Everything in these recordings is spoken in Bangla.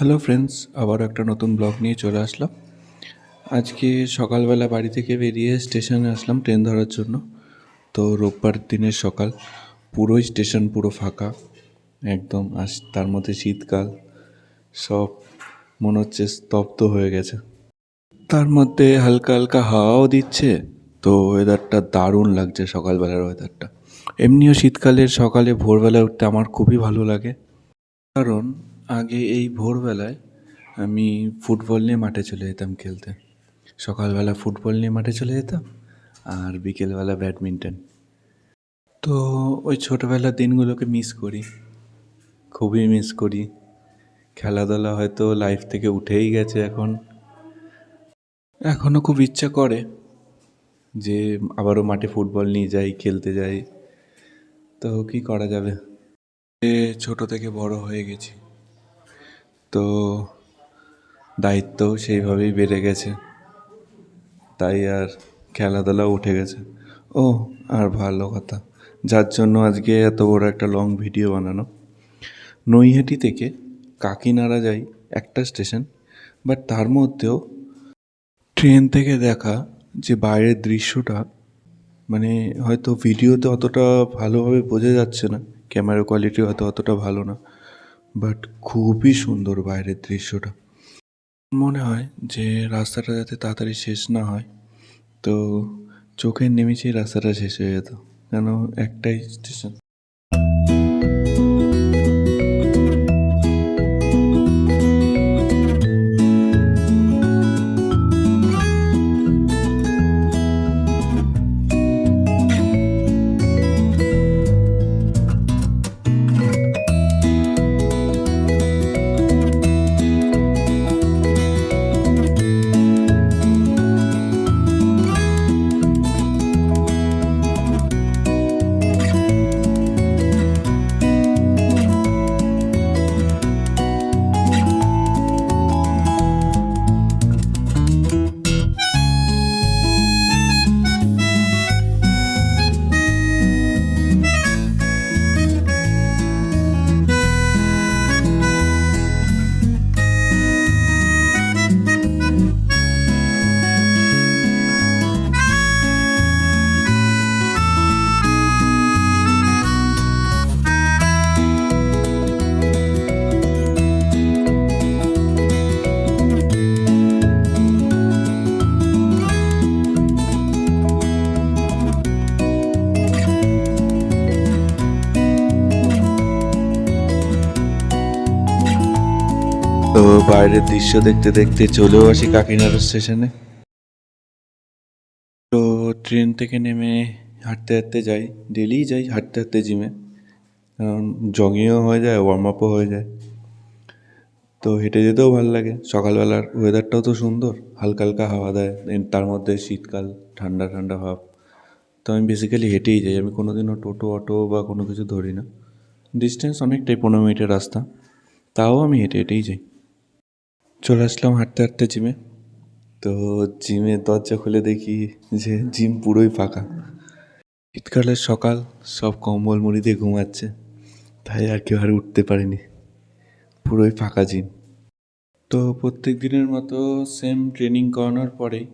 হ্যালো ফ্রেন্ডস, আবার একটা নতুন ব্লগ নিয়ে চলে আসলাম। আজকে সকালবেলা বাড়ি থেকে বেরিয়ে স্টেশনে আসলাম ট্রেন ধরার জন্য। তো রোববার দিনের সকাল, পুরোই স্টেশন পুরো ফাঁকা একদম। তার মধ্যে শীতকাল, সব মনে হচ্ছে স্তব্ধ হয়ে গেছে। তার মধ্যে হালকা হালকা হাওয়াও দিচ্ছে। তো ওয়েদারটা দারুণ লাগছে, সকালবেলার ওয়েদারটা। এমনিও শীতকালের সকালে ভোরবেলা উঠতে আমার খুবই ভালো লাগে, কারণ আগে এই ভোরবেলায় আমি ফুটবল নিয়ে মাঠে চলে যেতাম খেলতে। সকালবেলা ফুটবল নিয়ে মাঠে চলে যেতাম, আর বিকেলবেলা ব্যাডমিন্টন। তো ওই ছোটোবেলার দিনগুলোকে মিস করি, খুবই মিস করি। খেলাধুলা হয়তো লাইফ থেকে উঠেই গেছে এখন। এখনও খুব ইচ্ছা করে যে আবারও মাঠে ফুটবল নিয়ে যাই, খেলতে যাই। তো কি করা যাবে, ছোটো থেকে বড় হয়ে গেছি, তো দায়িত্বও সেইভাবেই বেড়ে গেছে, তাই আর খেলাধুলাও উঠে গেছে। ও, আর ভালো কথা, যার জন্য আজকে এত বড় একটা লং ভিডিও বানানো। নৈহাটি থেকে কাকিনাড়া যাই একটা স্টেশন, বাট তার মধ্যেও ট্রেন থেকে দেখা যে বাইরের দৃশ্যটা, মানে হয়তো ভিডিওতে অতটা ভালোভাবে বোঝা যাচ্ছে না, ক্যামেরা কোয়ালিটি হয়তো অতটা ভালো না, বাট খুবই সুন্দর বাইরের দৃশ্যটা। মনে হয় যে রাস্তাটা যাতে তাড়াতাড়ি শেষ না হয়, তো চোখের নিমিষেই রাস্তাটা শেষ হয়ে যেত, কেন একটাই স্টেশন। তো বাইরের দৃশ্য দেখতে দেখতে চলেও আসি কাকিনাড়া স্টেশনে। তো ট্রেন থেকে নেমে হাঁটতে হাঁটতে যাই, ডেলি যাই হাঁটতে হাঁটতে জিমে, কারণ জগিংও হয়ে যায়, ওয়ার্ম আপও হয়ে যায়। তো হেঁটে যেতেও ভালো লাগে, সকালবেলার ওয়েদারটাও তো সুন্দর, হালকা হালকা হাওয়া দেয়, তার মধ্যে শীতকাল, ঠান্ডা ঠান্ডা ভাব। তো আমি বেসিক্যালি হেঁটেই যাই, আমি কোনোদিনও টোটো অটো বা কোনো কিছু ধরি না। ডিস্টেন্স অনেকটাই, 15 মিনিটের রাস্তা, তাও আমি হেঁটে হেঁটেই যাই। চলে আসলাম হাঁটতে হাঁটতে জিমে। তো জিমের দরজা খুলে দেখি যে জিম পুরোই ফাঁকা। শীতকালের সকাল, সব কম্বল মুড়ি দিয়ে ঘুমাচ্ছে, তাই আর কেউ আর উঠতে পারেনি, পুরোই ফাঁকা জিম। তো প্রত্যেক দিনের মতো সেম ট্রেনিং করানোর পরেই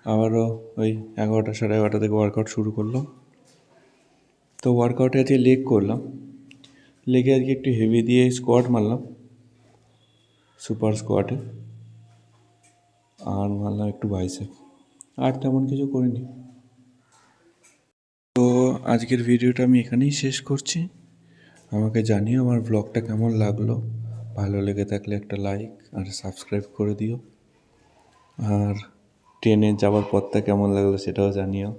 আবারও ওই 11টা সাড়ে 11টা থেকে ওয়ার্কআউট শুরু করলাম। তো ওয়ার্কআউটে আজকে লেগ করলাম, লেগে আজকে একটু হেভি দিয়ে স্কোয়াট মারলাম, সুপার স্কোয়াটে, আর মারলাম একটু বাইসেপ, আর তেমন কিছু করিনি। তো আজকের ভিডিওটা আমি এখানেই শেষ করছি। আমাকে জানিও আমার ব্লগটা কেমন লাগলো, ভালো লেগে থাকলে একটা লাইক আর সাবস্ক্রাইব করে দিও, আর ট্রেনে যাওয়ার পথটা কেমন লাগলো সেটাও জানিও।